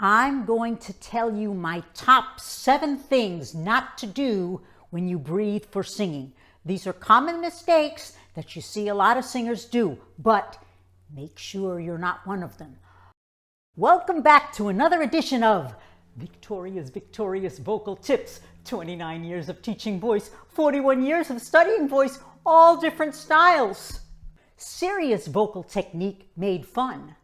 I'm going to tell you my top 7 things not to do when you breathe for singing. These are common mistakes that you see a lot of singers do, but make sure you're not one of them. Welcome back to another edition of Victoria's Victorious Vocal Tips. 29 years of teaching voice, 41 years of studying voice, all different styles. Serious vocal technique made fun.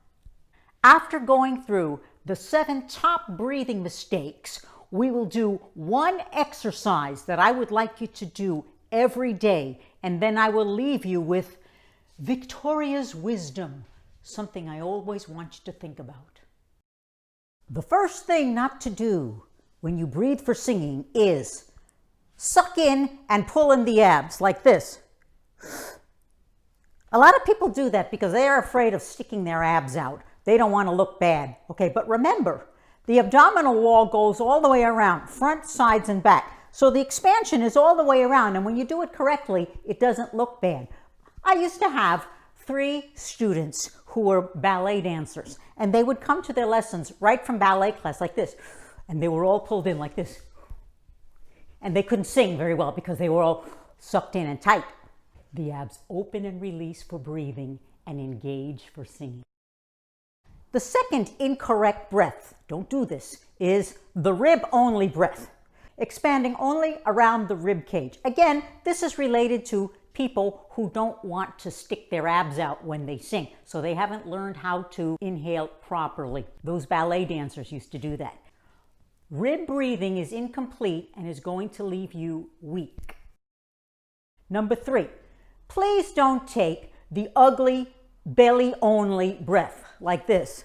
After going through the 7 top breathing mistakes, we will do one exercise that I would like you to do every day, and then I will leave you with Victoria's wisdom, something I always want you to think about. The first thing not to do when you breathe for singing is suck in and pull in the abs like this. A lot of people do that because they are afraid of sticking their abs out. They don't want to look bad. Okay, but remember, the abdominal wall goes all the way around, front, sides, and back. So the expansion is all the way around, and when you do it correctly, it doesn't look bad. I used to have 3 students who were ballet dancers, and they would come to their lessons right from ballet class like this, and they were all pulled in like this. And they couldn't sing very well because they were all sucked in and tight. The abs open and release for breathing and engage for singing. The second incorrect breath, don't do this, is the rib-only breath, expanding only around the rib cage. Again, this is related to people who don't want to stick their abs out when they sing, so they haven't learned how to inhale properly. Those ballet dancers used to do that. Rib breathing is incomplete and is going to leave you weak. Number 3, please don't take the ugly belly-only breath like this.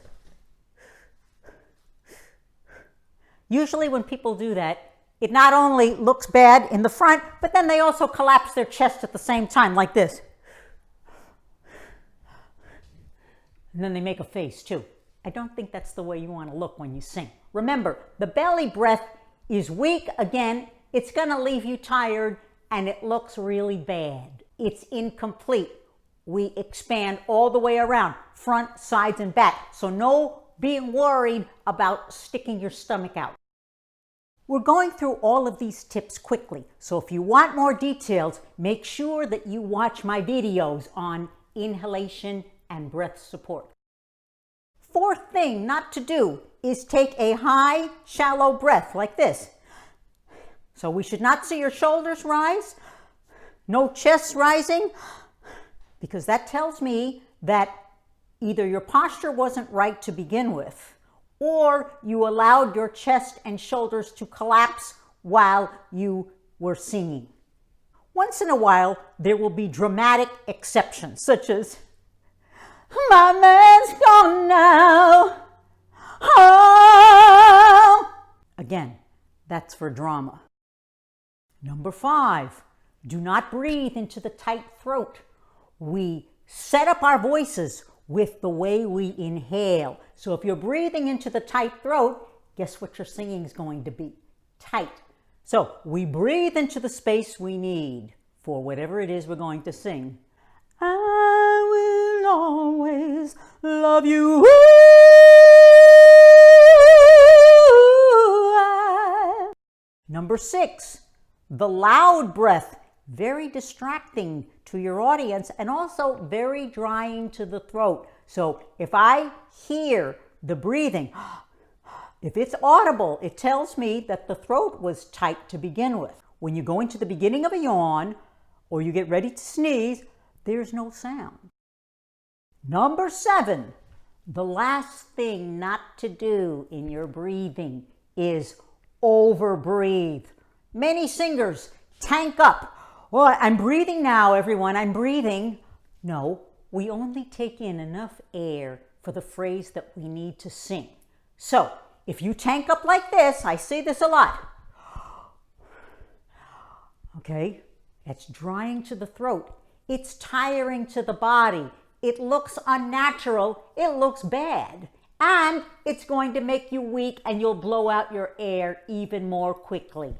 Usually when people do that, it not only looks bad in the front, but then they also collapse their chest at the same time like this. And then they make a face too. I don't think that's the way you want to look when you sing. Remember, the belly breath is weak. Again, it's going to leave you tired and it looks really bad. It's incomplete. We expand all the way around, front, sides, and back. So no being worried about sticking your stomach out. We're going through all of these tips quickly. So if you want more details, make sure that you watch my videos on inhalation and breath support. 4th thing not to do is take a high, shallow breath like this. So we should not see your shoulders rise, no chest rising, because that tells me that either your posture wasn't right to begin with, or you allowed your chest and shoulders to collapse while you were singing. Once in a while, there will be dramatic exceptions, such as, "My man's gone now, oh." Again, that's for drama. Number 5, do not breathe into the tight throat. We set up our voices with the way we inhale. So if you're breathing into the tight throat, guess what your singing is going to be? Tight. So we breathe into the space we need for whatever it is we're going to sing. I will always love you. Number 6, the loud breath. Very distracting to your audience and also very drying to the throat. So if I hear the breathing, if it's audible, it tells me that the throat was tight to begin with. When you go into the beginning of a yawn or you get ready to sneeze, there's no sound. Number 7, the last thing not to do in your breathing is overbreathe. Many singers tank up. "Well, I'm breathing now, everyone, I'm breathing." No, we only take in enough air for the phrase that we need to sing. So, if you tank up like this, I say this a lot. Okay, that's drying to the throat. It's tiring to the body. It looks unnatural. It looks bad. And it's going to make you weak and you'll blow out your air even more quickly.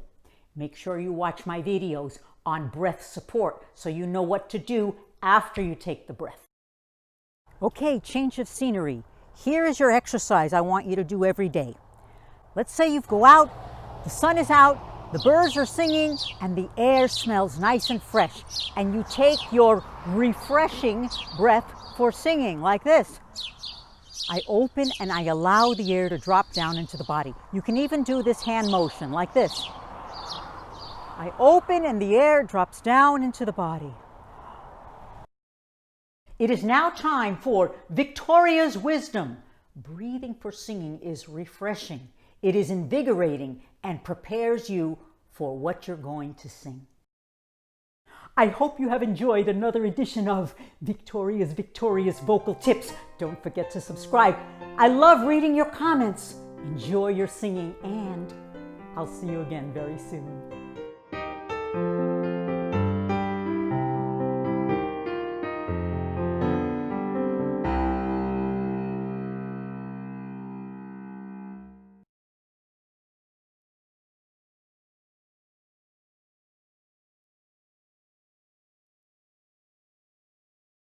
Make sure you watch my videos on breath support so you know what to do after you take the breath. Okay, change of scenery. Here is your exercise I want you to do every day. Let's say you go out, the sun is out, the birds are singing, and the air smells nice and fresh. And you take your refreshing breath for singing like this. I open and I allow the air to drop down into the body. You can even do this hand motion like this. I open and the air drops down into the body. It is now time for Victoria's Wisdom. Breathing for singing is refreshing. It is invigorating and prepares you for what you're going to sing. I hope you have enjoyed another edition of Victoria's Vocal Tips. Don't forget to subscribe. I love reading your comments. Enjoy your singing, and I'll see you again very soon.